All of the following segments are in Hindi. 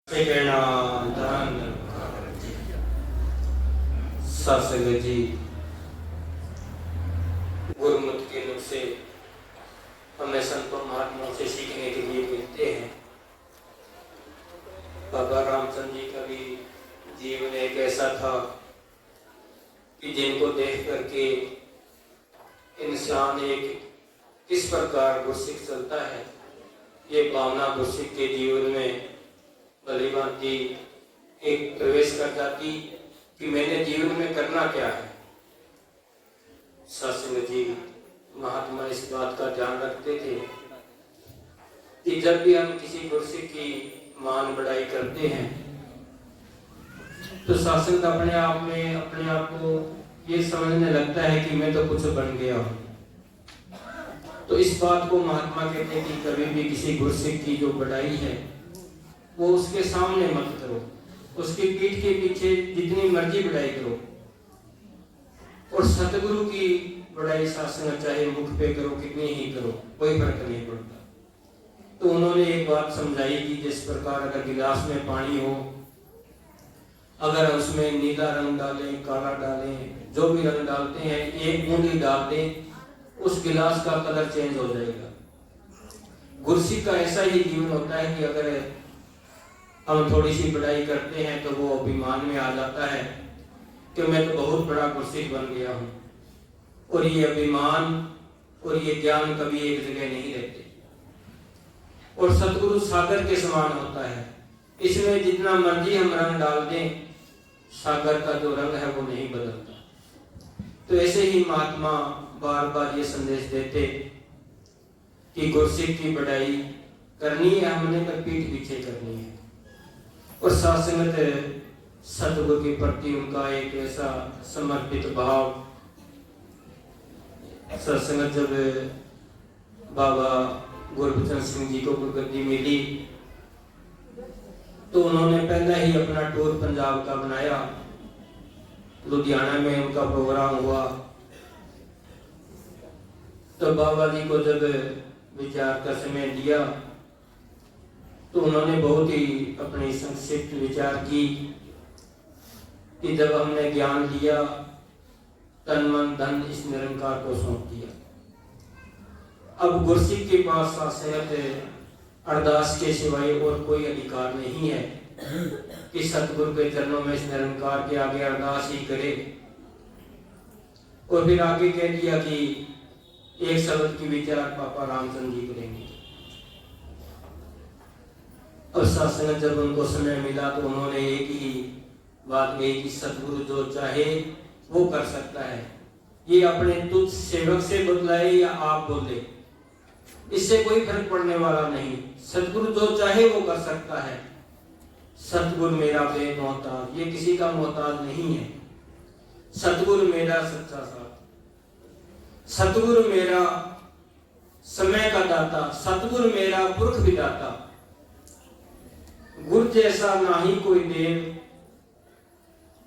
सत्संग जी गुरुमत के नुस्खे हमें संतों महात्माओं से सीखने के लिए मिलते हैं। बाबा रामचंद्र जी का भी जीवन एक ऐसा था कि जिनको देख करके इंसान एक किस प्रकार गुरसिख चलता है, ये भावना गुरसिख के जीवन में भली भांति एक प्रवेश कर जाती कि मैंने जीवन में करना क्या है। सत्संग जी महात्मा इस बात का ध्यान रखते थे कि जब भी हम किसी गुरसिख की मान बढ़ाई करते हैं तो सत्संग अपने आप को ये समझने लगता है कि मैं तो कुछ बन गया हूँ। तो इस बात को महात्मा कहते हैं कि कभी भी किसी गुरसिख की जो बढ़ाई है वो उसके सामने मत करो, उसकी पीठ के पीछे जितनी मर्जी बढ़ाई करो। और सतगुरु की बढ़ाई सत्संग चाहे मुख पे करो कितनी ही करो, कोई फर्क नहीं पड़ता। तो उन्होंने एक बात समझाई कि जिस प्रकार अगर गिलास में पानी हो, अगर उसमें नीला रंग डालें, काला डालें, जो भी रंग डालते हैं, एक बूंदी डाल दें, उस गिलास का कलर चेंज हो जाएगा। गुरसिख का ऐसा ही जीवन होता है कि अगर हम थोड़ी सी बढ़ाई करते हैं तो वो अभिमान में आ जाता है कि मैं तो बहुत बड़ा गुरसिख बन गया हूँ। और ये अभिमान और ये ज्ञान कभी एक जगह नहीं रहते। और सतगुरु सागर के समान होता है, इसमें जितना मर्जी हम रंग डाल दें, सागर का जो रंग है वो नहीं बदलता। तो ऐसे ही महात्मा बार बार ये संदेश देते कि गुरसिख की बढ़ाई करनी है हमने, पर पीठ पीछे करनी है। और सत्संग सतगुरु के प्रति उनका एक ऐसा समर्पित भाव। सत्संग जब बाबा गुरबचन सिंह जी को गुरगद्दी मिली तो उन्होंने पहले ही अपना टूर पंजाब का बनाया। लुधियाना में उनका प्रोग्राम हुआ तो बाबा जी को जब विचार का समय दिया तो उन्होंने बहुत ही अपनी संक्षिप्त विचार की कि जब हमने ज्ञान लिया, तन मन धन इस निरंकार को सौंप दिया। अब गुरसिख के पास सत्संग अरदास के सिवाय और कोई अधिकार नहीं है कि सतगुरु के चरणों में इस निरंकार के आगे अरदास ही करे। और फिर आगे कह दिया कि एक शब्द की विचार पापा रामचंद्र जी करेंगे। और सत्संग जब उनको समय मिला तो उन्होंने एक ही बात कही कि सतगुरु जो चाहे वो कर सकता है, ये अपने तुझ सेवक से बतलाए या आप बोले, इससे कोई फर्क पड़ने वाला नहीं। सतगुरु जो चाहे वो कर सकता है। सतगुरु मेरा बेमोहताज, ये किसी का मोहताज नहीं है। सतगुरु मेरा सच्चा साथ, सतगुरु मेरा समय का दाता, सतगुरु मेरा पुरख विदाता। गुर जैसा नाही कोई देव,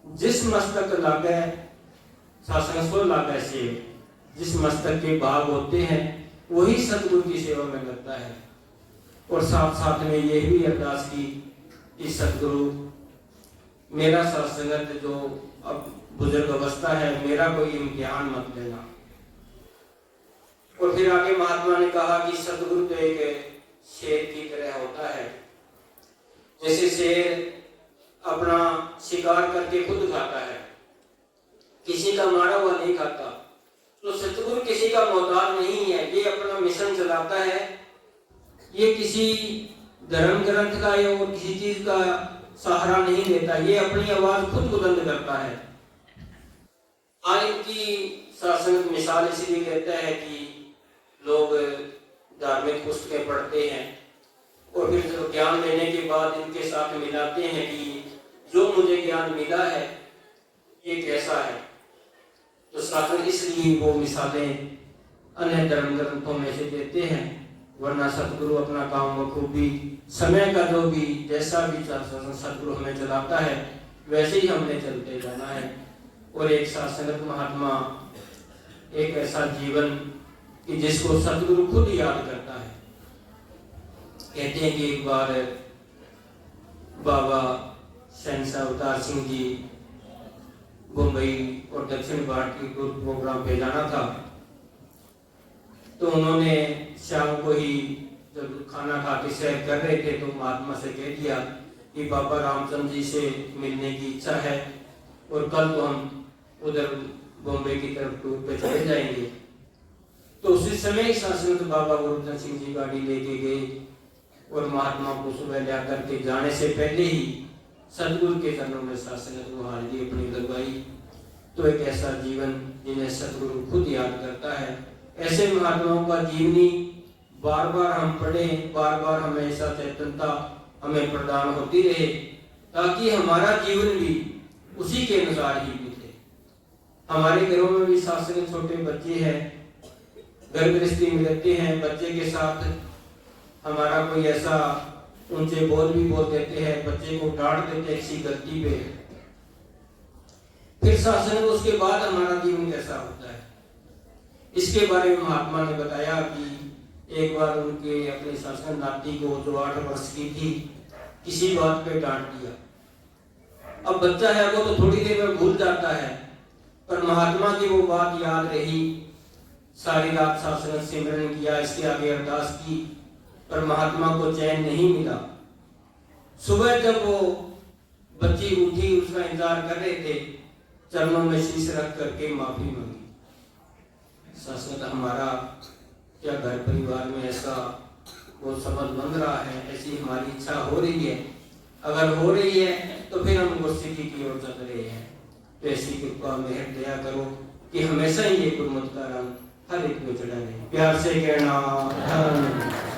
जिस मस्तक लागे सत्संग सो लागे सेव। जिस मस्तक के भाग होते हैं वही सतगुरु की सेवा में लगता है। और साथ साथ में ये भी अरदास की कि सतगुरु मेरा सत्संगत जो अब बुजुर्ग अवस्था है, मेरा कोई इम्तिहान मत लेना। और फिर आगे महात्मा ने कहा कि सतगुरु तो एक शेर की तरह होता है। जैसे शेर अपना शिकार करके खुद खाता है, किसी का मारा हुआ नहीं खाता, तो सतगुरु किसी का मोहताज नहीं है। ये अपना मिशन चलाता है, ये किसी धर्म ग्रंथ का या और किसी चीज का सहारा नहीं लेता, ये अपनी आवाज खुद बुलंद करता है। आज इनकी सत्संग मिसाल इसलिए कहता है कि लोग धार्मिक पुस्तकें पढ़ते हैं और फिर जो ज्ञान लेने के बाद इनके साथ मिलाते हैं कि जो मुझे ज्ञान मिला है ये कैसा है। तो सत्संग इसलिए वो मिसालें अन्य धर्म ग्रंथों में से देते हैं, वरना सतगुरु अपना काम बखूबी समय का जो भी जैसा भी सतगुरु हमें चलाता है वैसे ही हमने चलते जाना है। और एक सत्संगत महात्मा एक ऐसा जीवन कि जिसको सतगुरु खुद याद करता है। कहते हैं कि एक बार बाबा शहंशाह अवतार सिंह जी मुंबई और दक्षिण भारत की टूर प्रोग्राम पे जाना था, तो उन्होंने शाम को ही जब खाना खा के सैर कर रहे थे तो महात्मा से कह दिया कि बाबा रामचंद्र जी से मिलने की इच्छा है और कल तो हम उधर बॉम्बे की तरफ टूर पे चले जाएंगे। तो उसी समय ही शासक बाबा गोवर्धन सिंह जी गाड़ी लेके गए और महात्मा को सुबह ले आकर के जाने से पहले ही सतगुरु के चरणों में शासक को हाजिरी अपनी लगवाई। तो एक ऐसा जीवन जिन्हें सतगुरु खुद याद करता है, ऐसे महात्माओं का जीवनी बार बार हम पढ़ें, बार बार हमें ऐसा चेतनता हमें प्रदान होती रहे ताकि हमारा जीवन भी उसी के अनुसार ही बीते। हमारे घरों में भी शासक छोटे बच्चे हैं, घर गृहस्थी में रहते हैं, बच्चे के साथ हमारा कोई ऐसा ऊंचे बोल भी बोल देते हैं, बच्चे को डांट देते हैं किसी गलती पे, फिर शासन उसके बाद हमारा जीवन कैसा होता है। इसके बारे में महात्मा ने बताया कि एक बार उनके अपने शासन नाती को जो 8 वर्ष की थी किसी बात पे डांट दिया। अब बच्चा है वो तो थोड़ी देर में भूल जाता है, पर महात्मा की वो बात याद रही। सारी रात शासन सिमरन किया, इसके आगे अरदास की, पर महात्मा को चैन नहीं मिला। सुबह जब वो बच्ची उठी, उसका इंतजार कर रहे थे, चरणों में शीश रख करके माफी मांगी। शासन हमारा क्या घर परिवार में ऐसा वो समझ बन रहा है, ऐसी हमारी इच्छा हो रही है, अगर हो रही है तो फिर हम गुरसिद्धि की ओर चल रहे हैं। तो ऐसी कृपा मेहर दया करो कि हमेशा ही ये गुरमत का रंग हर एक को चढ़ा रहे। प्यार से कहना।